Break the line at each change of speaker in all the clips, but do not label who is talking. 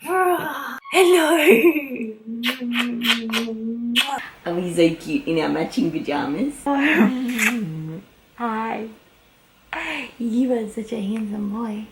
Hello! Are we so cute in our matching pajamas? Hi. You are such a handsome boy.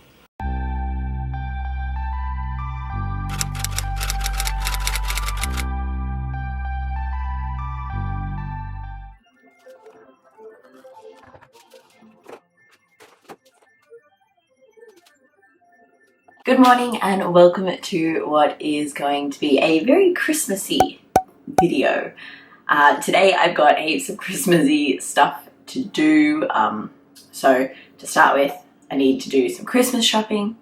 Good morning and welcome to what is going to be a very Christmassy video. Today I've got heaps of Christmassy stuff to do. So to start with, I need to do some Christmas shopping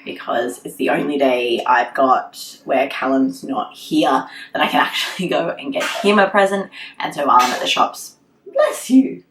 because it's the only day I've got where Callum's not here that I can actually go and get him a present. And so while I'm at the shops, bless you.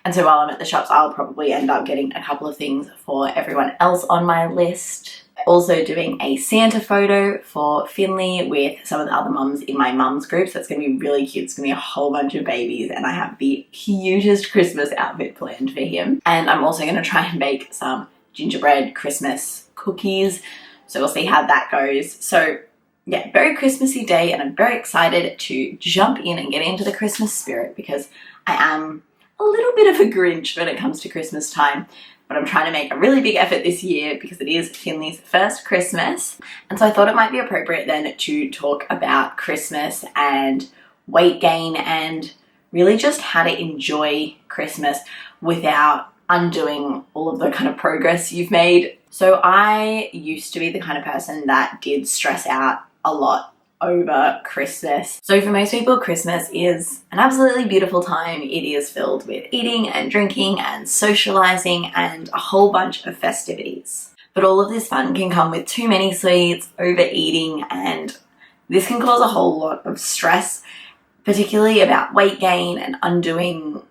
And so while I'm at the shops, I'll probably end up getting a couple of things for everyone else on my list. Also doing a Santa photo for Finley with some of the other mums in my mum's group. So it's going to be really cute. It's going to be a whole bunch of babies and I have the cutest Christmas outfit planned for him. And I'm also going to try and bake some gingerbread Christmas cookies. So we'll see how that goes. So yeah, very Christmassy day and I'm very excited to jump in and get into the Christmas spirit because I am a little bit of a Grinch when it comes to Christmas time. But I'm trying to make a really big effort this year because it is Finley's first Christmas. And so I thought it might be appropriate then to talk about Christmas and weight gain and really just how to enjoy Christmas without undoing all of the kind of progress you've made. So I used to be the kind of person that did stress out a lot over Christmas. So for most people, Christmas is an absolutely beautiful time. It is filled with eating and drinking and socializing and a whole bunch of festivities. But all of this fun can come with too many sweets, overeating, and this can cause a whole lot of stress, particularly about weight gain and undoing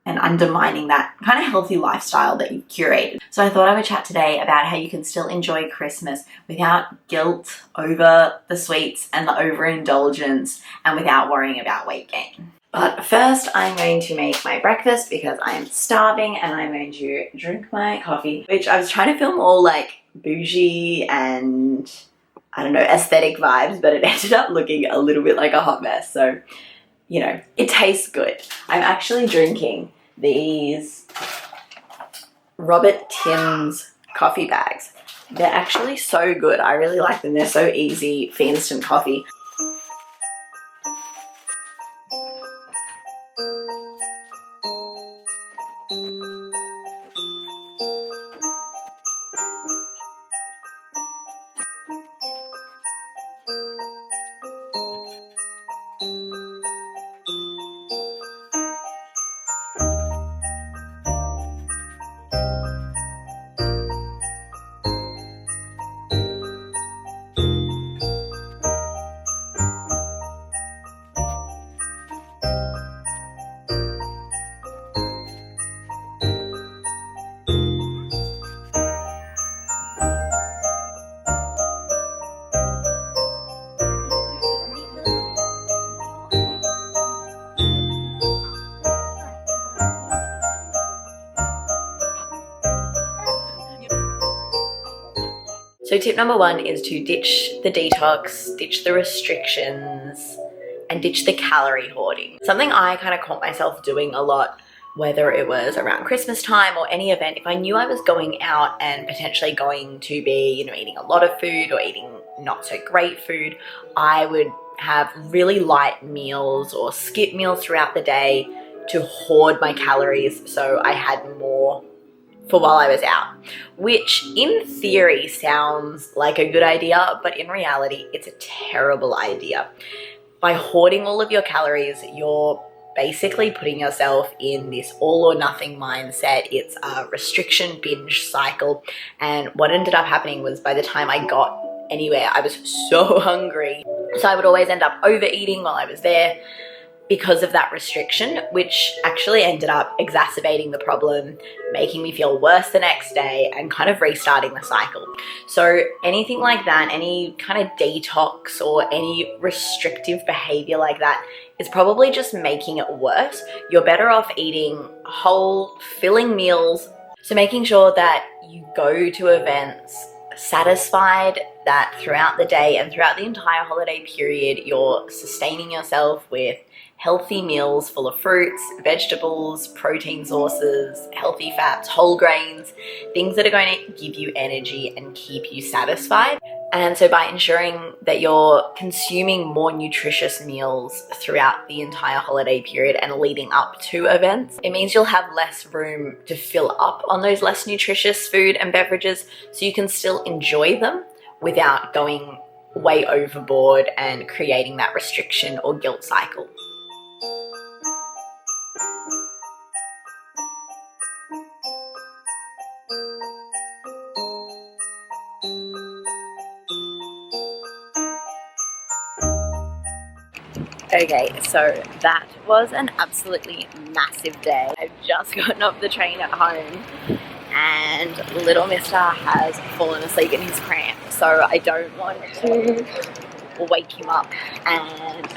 and undermining that kind of healthy lifestyle that you've curated. So I thought I would chat today about how you can still enjoy Christmas without guilt over the sweets and the overindulgence and without worrying about weight gain. But first I'm going to make my breakfast because I am starving and I'm going to drink my coffee, which I was trying to film all like bougie and I don't know, aesthetic vibes, but it ended up looking a little bit like a hot mess. So you know, it tastes good. I'm actually drinking these Robert Tim's coffee bags. They're actually so good. I really like them. They're so easy for instant coffee. So tip number one is to ditch the detox, ditch the restrictions, and ditch the calorie hoarding. Something I kind of caught myself doing a lot, whether it was around Christmas time or any event, if I knew I was going out and potentially going to be, you know, eating a lot of food or eating not so great food, I would have really light meals or skip meals throughout the day to hoard my calories so I had more for while I was out, which in theory sounds like a good idea, but in reality, it's a terrible idea. By hoarding all of your calories, you're basically putting yourself in this all or nothing mindset. It's a restriction binge cycle. And what ended up happening was by the time I got anywhere, I was so hungry. So I would always end up overeating while I was there because of that restriction, which actually ended up exacerbating the problem, making me feel worse the next day and kind of restarting the cycle. So anything like that, any kind of detox or any restrictive behavior like that is probably just making it worse. You're better off eating whole, filling meals. So making sure that you go to events satisfied that throughout the day and throughout the entire holiday period, you're sustaining yourself with healthy meals full of fruits, vegetables, protein sources, healthy fats, whole grains, things that are going to give you energy and keep you satisfied. And so by ensuring that you're consuming more nutritious meals throughout the entire holiday period and leading up to events, it means you'll have less room to fill up on those less nutritious food and beverages, so you can still enjoy them without going way overboard and creating that restriction or guilt cycle. Okay, so that was an absolutely massive day. I've just gotten off the train at home and little mister has fallen asleep in his pram, so I don't want to wake him up and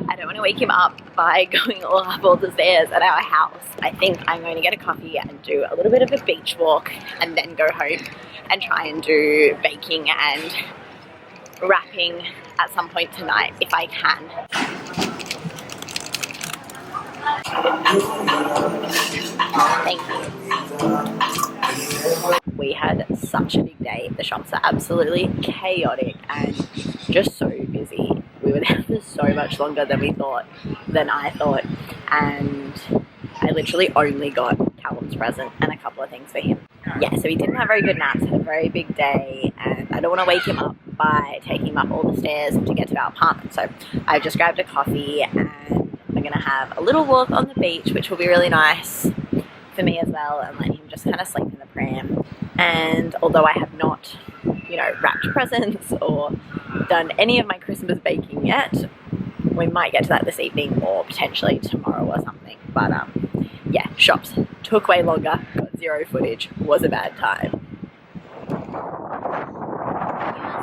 I don't want to wake him up by going all up all the stairs at our house. I think I'm going to get a coffee and do a little bit of a beach walk and then go home and try and do baking and wrapping at some point tonight if I can. Thank you. We had such a big day. The shops are absolutely chaotic and just so busy. We were there for so much longer than I thought, and I literally only got Callum's present and a couple of things for him. Yeah, so he didn't have very good naps, had a very big day, and I don't want to wake him up by taking him up all the stairs to get to our apartment. So I just grabbed a coffee and we're going to have a little walk on the beach, which will be really nice for me as well, and let him just kind of sleep in the pram. And although I have not, wrapped presents or done any of my Christmas baking yet, we might get to that this evening or potentially tomorrow or something. But yeah, shops took way longer, got zero footage, was a bad time. You're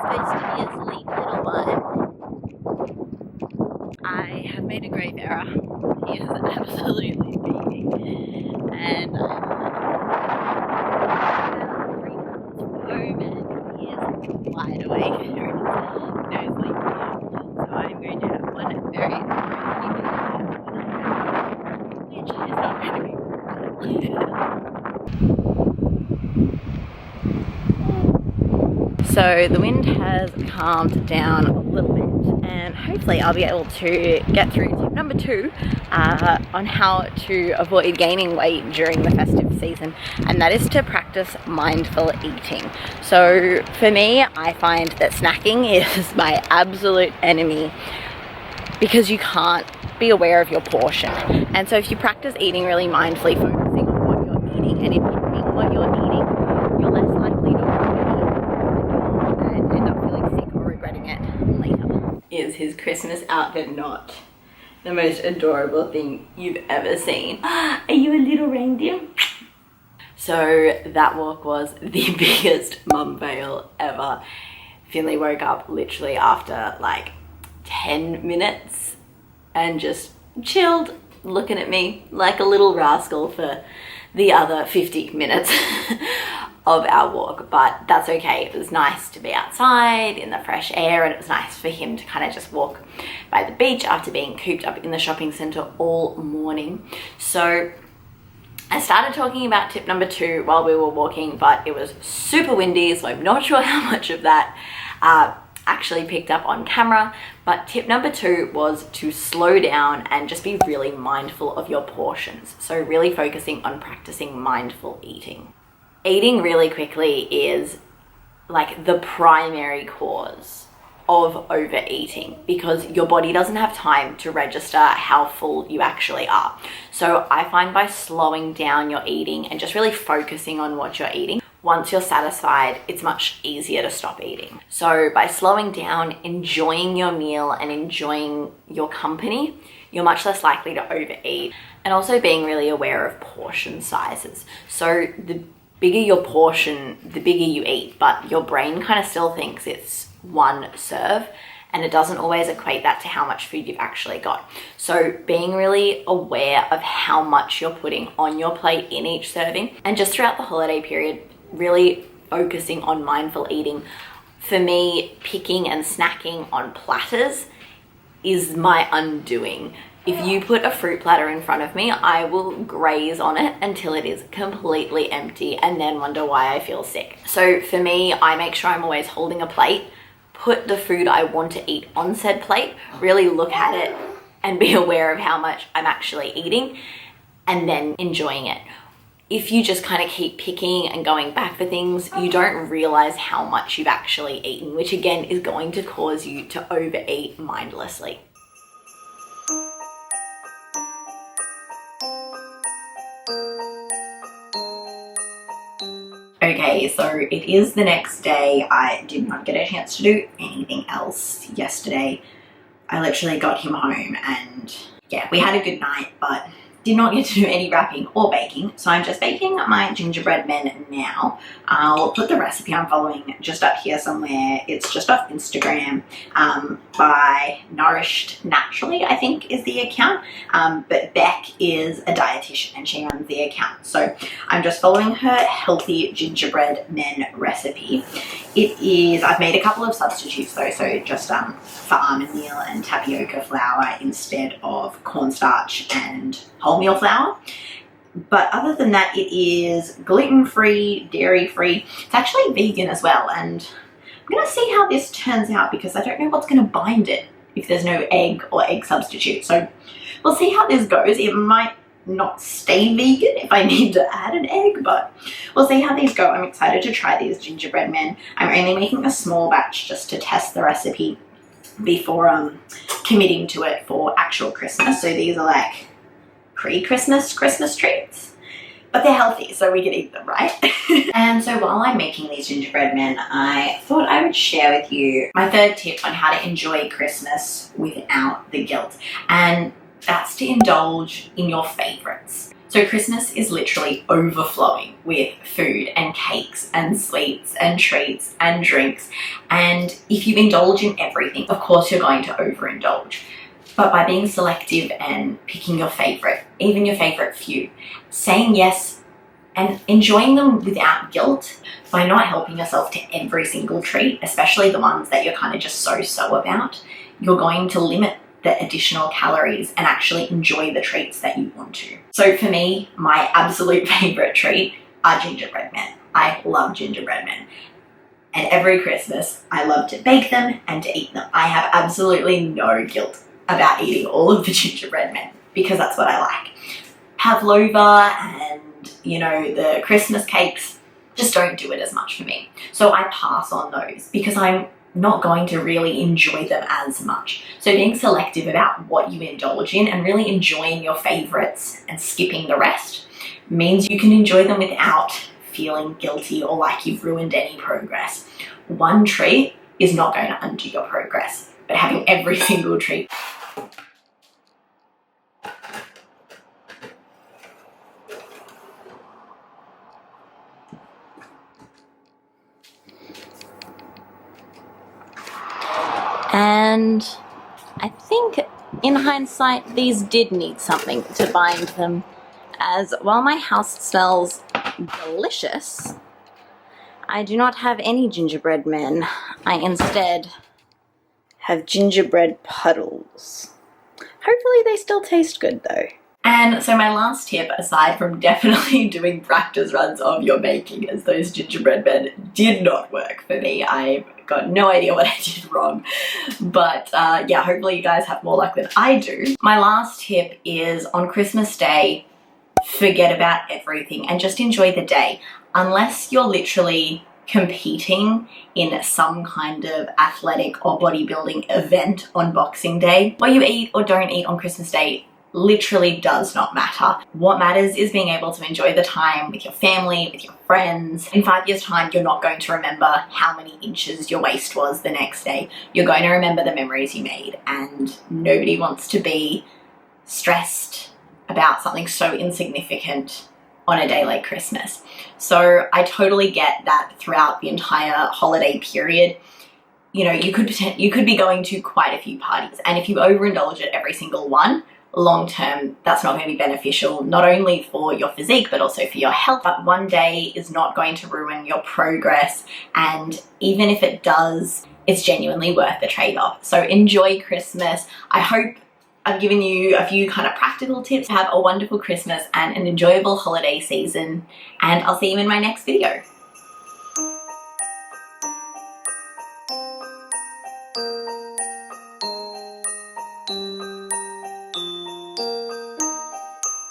supposed to be asleep, little one. I have made a grave error. He is absolutely beating. And I'm 3 hours from home and he is wide awake. There is no sleep here. So I'm going to have one very important which is not going to be So the wind has calmed down a little bit, and hopefully I'll be able to get through tip number 2 on how to avoid gaining weight during the festive season, and that is to practice mindful eating. So for me, I find that snacking is my absolute enemy because you can't be aware of your portion. And so if you practice eating really mindfully, focusing on what you're eating and enjoying what you're eating, you're less likely to overeat and end up feeling sick or regretting it later. Is his Christmas outfit not the most adorable thing you've ever seen? Are you a little reindeer? So that walk was the biggest mum fail ever. Finley woke up literally after like 10 minutes and just chilled, looking at me like a little rascal for the other 50 minutes of our walk. But that's okay. It was nice to be outside in the fresh air, and it was nice for him to kind of just walk by the beach after being cooped up in the shopping centre all morning. So I started talking about tip number 2 while we were walking, but it was super windy, so I'm not sure how much of that actually picked up on camera. But tip number 2 was to slow down and just be really mindful of your portions. So really focusing on practicing mindful eating. Eating really quickly is like the primary cause of overeating because your body doesn't have time to register how full you actually are. So I find by slowing down your eating and just really focusing on what you're eating, once you're satisfied, it's much easier to stop eating. So by slowing down, enjoying your meal and enjoying your company, you're much less likely to overeat. And also being really aware of portion sizes. So the bigger your portion, the bigger you eat, but your brain kind of still thinks it's one serve, and it doesn't always equate that to how much food you've actually got. So being really aware of how much you're putting on your plate in each serving, and just throughout the holiday period, really focusing on mindful eating. For me, picking and snacking on platters is my undoing. If you put a fruit platter in front of me, I will graze on it until it is completely empty and then wonder why I feel sick. So for me, I make sure I'm always holding a plate, put the food I want to eat on said plate, really look at it and be aware of how much I'm actually eating, and then enjoying it. If you just kind of keep picking and going back for things, you don't realize how much you've actually eaten, which again is going to cause you to overeat mindlessly. Okay, so it is the next day. I did not get a chance to do anything else yesterday. I literally got him home and yeah, we had a good night, but did not get to do any wrapping or baking. So I'm just baking my gingerbread men now. I'll put the recipe I'm following just up here somewhere. It's just off Instagram by Nourished Naturally, I think is the account. But Beck is a dietitian and she runs the account. So I'm just following her healthy gingerbread men recipe. It is, I've made a couple of substitutes though. So just for almond meal and tapioca flour instead of cornstarch and wholemeal flour. But other than that, it is gluten-free, dairy-free. It's actually vegan as well, and I'm gonna see how this turns out because I don't know what's gonna bind it if there's no egg or egg substitute. So we'll see how this goes. It might not stay vegan if I need to add an egg, but we'll see how these go. I'm excited to try these gingerbread men. I'm only making a small batch just to test the recipe before committing to it for actual Christmas. So these are like pre-Christmas Christmas treats, but they're healthy so we can eat them, right? And so while I'm making these gingerbread men, I thought I would share with you my third tip on how to enjoy Christmas without the guilt, and that's to indulge in your favorites. So Christmas is literally overflowing with food and cakes and sweets and treats and drinks, and if you indulge in everything, of course you're going to overindulge. But by being selective and picking your favorite, even your favorite few, saying yes and enjoying them without guilt, by not helping yourself to every single treat, especially the ones that you're kind of just so about, you're going to limit the additional calories and actually enjoy the treats that you want to. So for me, my absolute favorite treat are gingerbread men. I love gingerbread men. And every Christmas, I love to bake them and to eat them. I have absolutely no guilt about eating all of the gingerbread men because that's what I like. Pavlova and, you know, the Christmas cakes just don't do it as much for me. So I pass on those because I'm not going to really enjoy them as much. So being selective about what you indulge in and really enjoying your favorites and skipping the rest means you can enjoy them without feeling guilty or like you've ruined any progress. One treat is not going to undo your progress, but having every single treat. And I think in hindsight, these did need something to bind them, as while my house smells delicious, I do not have any gingerbread men. I instead have gingerbread puddles. Hopefully they still taste good though. And so my last tip, aside from definitely doing practice runs of your baking, as those gingerbread men did not work for me. I've got no idea what I did wrong, but yeah, hopefully you guys have more luck than I do. My last tip is on Christmas Day, forget about everything and just enjoy the day. Unless you're literally competing in some kind of athletic or bodybuilding event on Boxing Day, what you eat or don't eat on Christmas Day literally does not matter. What matters is being able to enjoy the time with your family, with your friends. In 5 years' time, you're not going to remember how many inches your waist was the next day. You're going to remember the memories you made, and nobody wants to be stressed about something so insignificant on a day like Christmas. So I totally get that throughout the entire holiday period, you know, you could be going to quite a few parties, and if you overindulge at every single one, long term that's not going to be beneficial, not only for your physique but also for your health. But one day is not going to ruin your progress, and even if it does, it's genuinely worth the trade-off. So enjoy Christmas. I hope I've given you a few kind of practical tips. Have a wonderful Christmas and an enjoyable holiday season, and I'll see you in my next video.